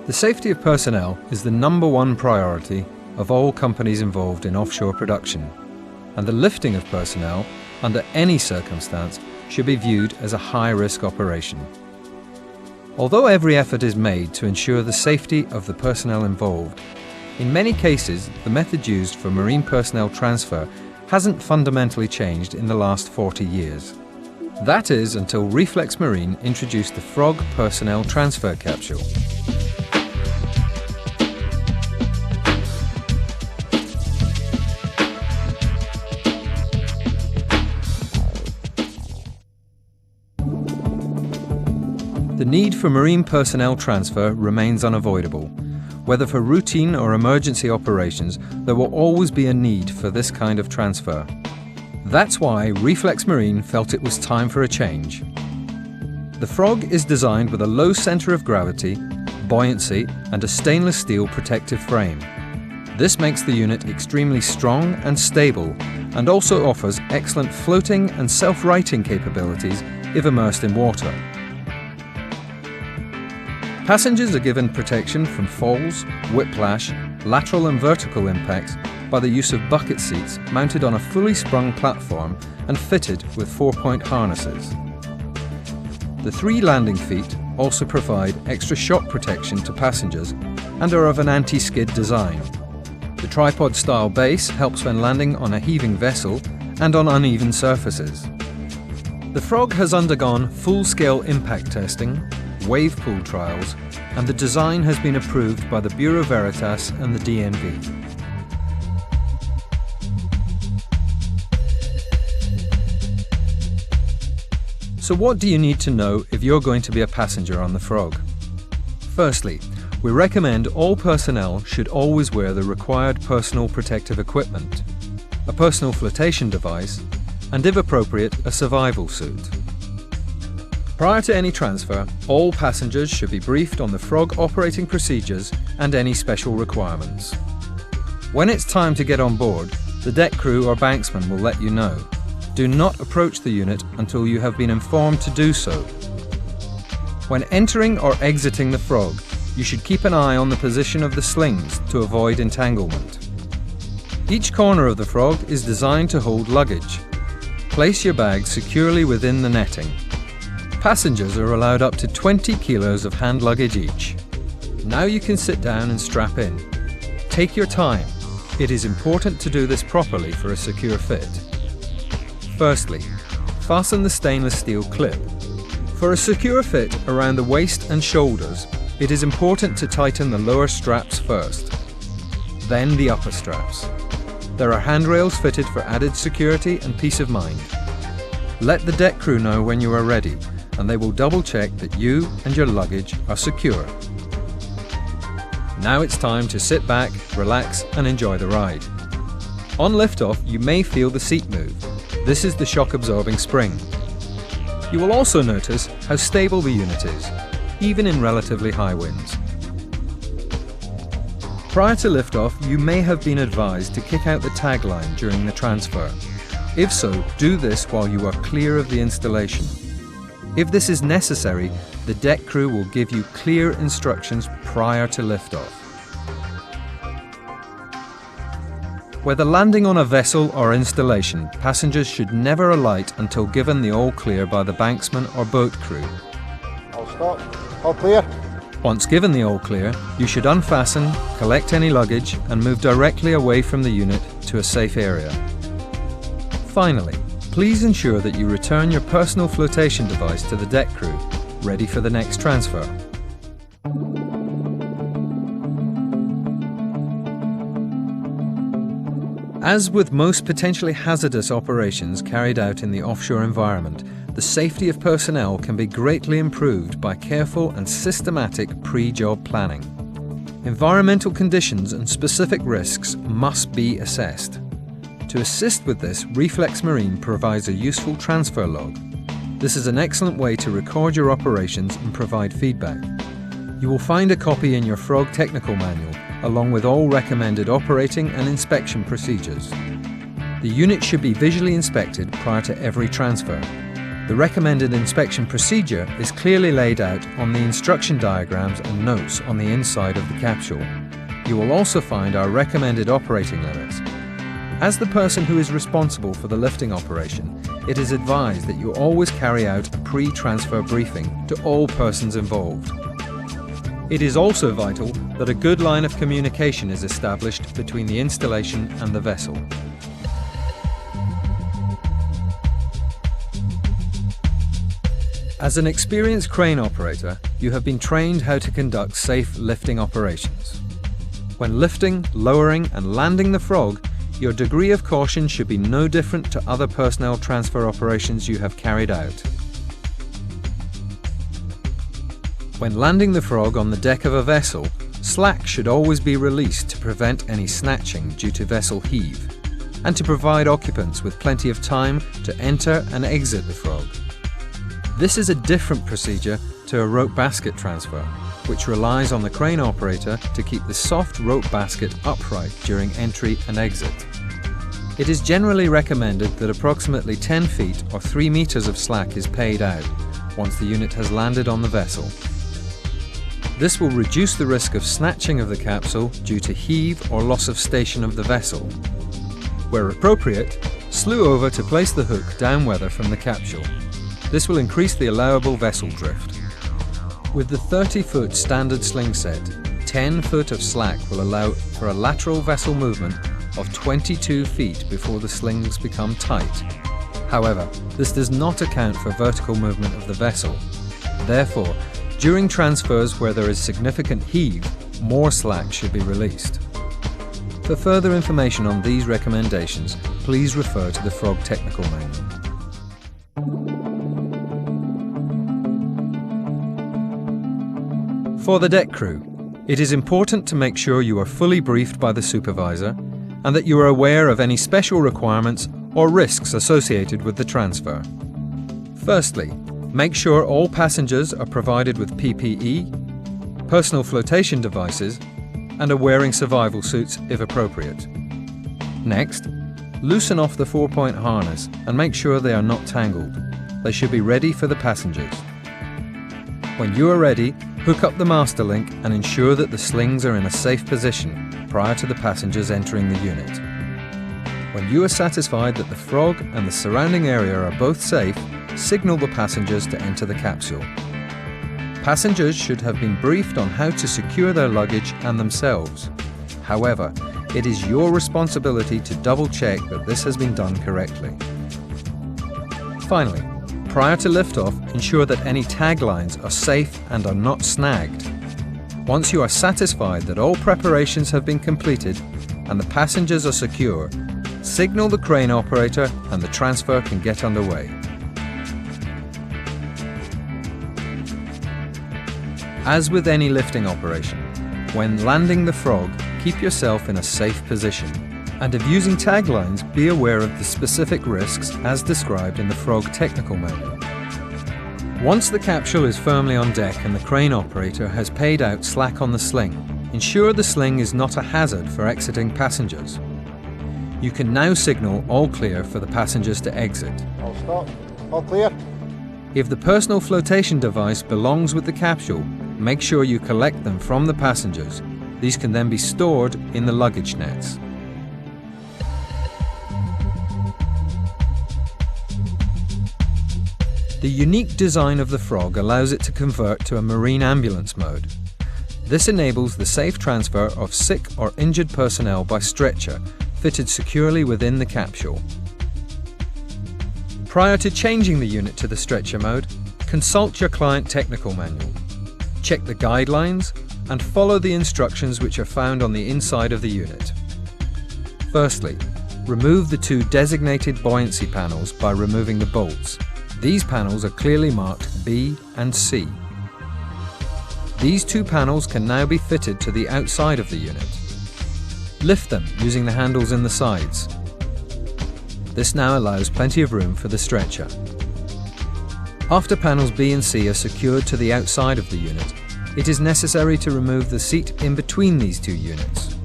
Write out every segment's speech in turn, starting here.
The safety of personnel is the #1 priority of all companies involved in offshore production, and the lifting of personnel, under any circumstance, should be viewed as a high-risk operation. Although every effort is made to ensure the safety of the personnel involved, in many cases the method used for marine personnel transfer hasn't fundamentally changed in the last 40 years. That is until Reflex Marine introduced the Frog Personnel Transfer Capsule. The need for marine personnel transfer remains unavoidable. Whether for routine or emergency operations, there will always be a need for this kind of transfer. That's why Reflex Marine felt it was time for a change. The Frog is designed with a low centre of gravity, buoyancy, and a stainless steel protective frame. This makes the unit extremely strong and stable, and also offers excellent floating and self-righting capabilities if immersed in water. Passengers are given protection from falls, whiplash, lateral and vertical impacts by the use of bucket seats mounted on a fully sprung platform and fitted with 4-point harnesses. The 3 landing feet also provide extra shock protection to passengers and are of an anti-skid design. The tripod-style base helps when landing on a heaving vessel and on uneven surfaces. The Frog has undergone full-scale impact testing, wave pool trials, and the design has been approved by the Bureau Veritas and the DNV. So what do you need to know if you're going to be a passenger on the Frog? Firstly, we recommend all personnel should always wear the required personal protective equipment, a personal flotation device, and if appropriate, a survival suit. Prior to any transfer, all passengers should be briefed on the Frog operating procedures and any special requirements. When it's time to get on board, the deck crew or banksman will let you know. Do not approach the unit until you have been informed to do so. When entering or exiting the Frog, you should keep an eye on the position of the slings to avoid entanglement. Each corner of the Frog is designed to hold luggage. Place your bag securely within the netting. Passengers are allowed up to 20 kilos of hand luggage each. Now you can sit down and strap in. Take your time. It is important to do this properly for a secure fit. Firstly, fasten the stainless steel clip. For a secure fit around the waist and shoulders, it is important to tighten the lower straps first, then the upper straps. There are handrails fitted for added security and peace of mind. Let the deck crew know when you are ready, and they will double check that you and your luggage are secure. Now it's time to sit back, relax and enjoy the ride. On liftoff, you may feel the seat move. This is the shock absorbing spring. You will also notice how stable the unit is, even in relatively high winds. Prior to liftoff, you may have been advised to kick out the tagline during the transfer. If so, do this while you are clear of the installation. If this is necessary, the deck crew will give you clear instructions prior to liftoff. Whether landing on a vessel or installation, passengers should never alight until given the all clear by the banksman or boat crew. All stop. All clear. Once given the all clear, you should unfasten, collect any luggage and move directly away from the unit to a safe area. Finally, please ensure that you return your personal flotation device to the deck crew, ready for the next transfer. As with most potentially hazardous operations carried out in the offshore environment, the safety of personnel can be greatly improved by careful and systematic pre-job planning. Environmental conditions and specific risks must be assessed. To assist with this, Reflex Marine provides a useful transfer log. This is an excellent way to record your operations and provide feedback. You will find a copy in your Frog technical manual, along with all recommended operating and inspection procedures. The unit should be visually inspected prior to every transfer. The recommended inspection procedure is clearly laid out on the instruction diagrams and notes on the inside of the capsule. You will also find our recommended operating limits. As the person who is responsible for the lifting operation, it is advised that you always carry out a pre-transfer briefing to all persons involved. It is also vital that a good line of communication is established between the installation and the vessel. As an experienced crane operator, you have been trained how to conduct safe lifting operations. When lifting, lowering and landing the frog, your degree of caution should be no different to other personnel transfer operations you have carried out. When landing the frog on the deck of a vessel, slack should always be released to prevent any snatching due to vessel heave, and to provide occupants with plenty of time to enter and exit the frog. This is a different procedure to a rope basket transfer, which relies on the crane operator to keep the soft rope basket upright during entry and exit. It is generally recommended that approximately 10 feet or 3 meters of slack is paid out once the unit has landed on the vessel. This will reduce the risk of snatching of the capsule due to heave or loss of station of the vessel. Where appropriate, slew over to place the hook downweather from the capsule. This will increase the allowable vessel drift. With the 30-foot standard sling set, 10 foot of slack will allow for a lateral vessel movement of 22 feet before the slings become tight. However, this does not account for vertical movement of the vessel. Therefore, during transfers where there is significant heave, more slack should be released. For further information on these recommendations, please refer to the Frog Technical Manual. For the deck crew, it is important to make sure you are fully briefed by the supervisor and that you are aware of any special requirements or risks associated with the transfer. Firstly, make sure all passengers are provided with PPE, personal flotation devices, and are wearing survival suits if appropriate. Next, loosen off the 4-point harness and make sure they are not tangled. They should be ready for the passengers. When you are ready, hook up the master link and ensure that the slings are in a safe position prior to the passengers entering the unit. When you are satisfied that the frog and the surrounding area are both safe, signal the passengers to enter the capsule. Passengers should have been briefed on how to secure their luggage and themselves. However, it is your responsibility to double-check that this has been done correctly. Finally, prior to liftoff, ensure that any tag lines are safe and are not snagged. Once you are satisfied that all preparations have been completed and the passengers are secure, signal the crane operator and the transfer can get underway. As with any lifting operation, when landing the frog, keep yourself in a safe position. And if using taglines, be aware of the specific risks as described in the Frog Technical Manual. Once the capsule is firmly on deck and the crane operator has paid out slack on the sling, ensure the sling is not a hazard for exiting passengers. You can now signal all clear for the passengers to exit. I'll stop. All clear. If the personal flotation device belongs with the capsule, make sure you collect them from the passengers. These can then be stored in the luggage nets. The unique design of the frog allows it to convert to a marine ambulance mode. This enables the safe transfer of sick or injured personnel by stretcher, fitted securely within the capsule. Prior to changing the unit to the stretcher mode, consult your client technical manual. Check the guidelines and follow the instructions which are found on the inside of the unit. Firstly, remove the 2 designated buoyancy panels by removing the bolts. These panels are clearly marked B and C. These 2 panels can now be fitted to the outside of the unit. Lift them using the handles in the sides. This now allows plenty of room for the stretcher. After panels B and C are secured to the outside of the unit, it is necessary to remove the seat in between these 2 units.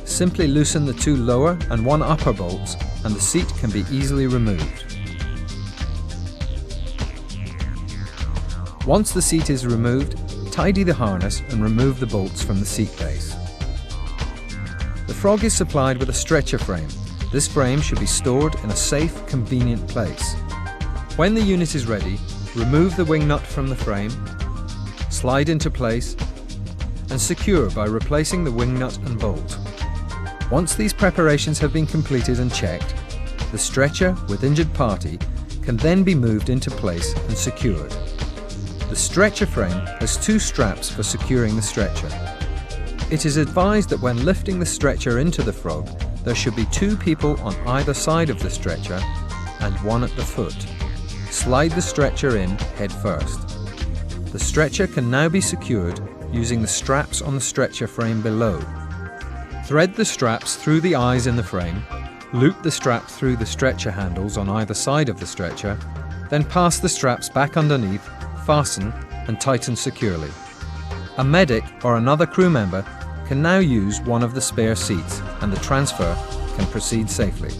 Simply loosen the 2 lower and 1 upper bolts and the seat can be easily removed. Once the seat is removed, tidy the harness and remove the bolts from the seat base. The Frog is supplied with a stretcher frame. This frame should be stored in a safe, convenient place. When the unit is ready, remove the wing nut from the frame, slide into place, and secure by replacing the wing nut and bolt. Once these preparations have been completed and checked, the stretcher with injured party can then be moved into place and secured. The stretcher frame has 2 straps for securing the stretcher. It is advised that when lifting the stretcher into the Frog, there should be 2 people on either side of the stretcher and 1 at the foot. Slide the stretcher in head first. The stretcher can now be secured using the straps on the stretcher frame below. Thread the straps through the eyes in the frame, loop the strap through the stretcher handles on either side of the stretcher, then pass the straps back underneath, fasten and tighten securely. A medic or another crew member can now use one of the spare seats and the transfer can proceed safely.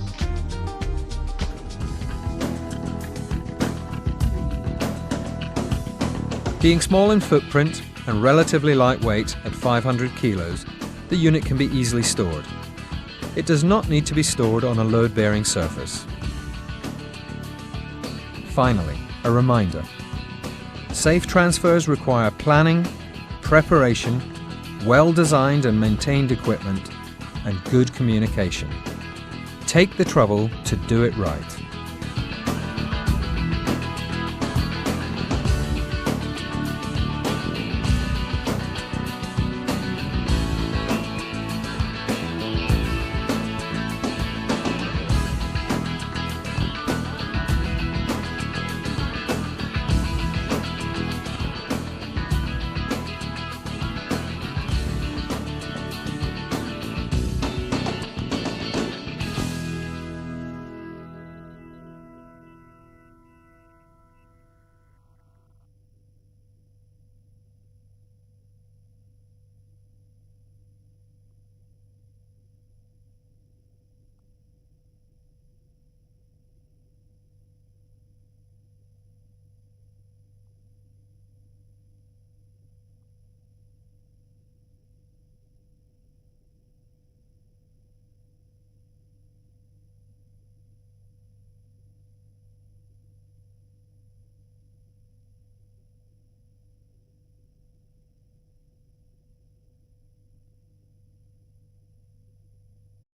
Being small in footprint and relatively lightweight at 500 kilos, the unit can be easily stored. It does not need to be stored on a load-bearing surface. Finally, a reminder. Safe transfers require planning, preparation, well-designed and maintained equipment, and good communication. Take the trouble to do it right.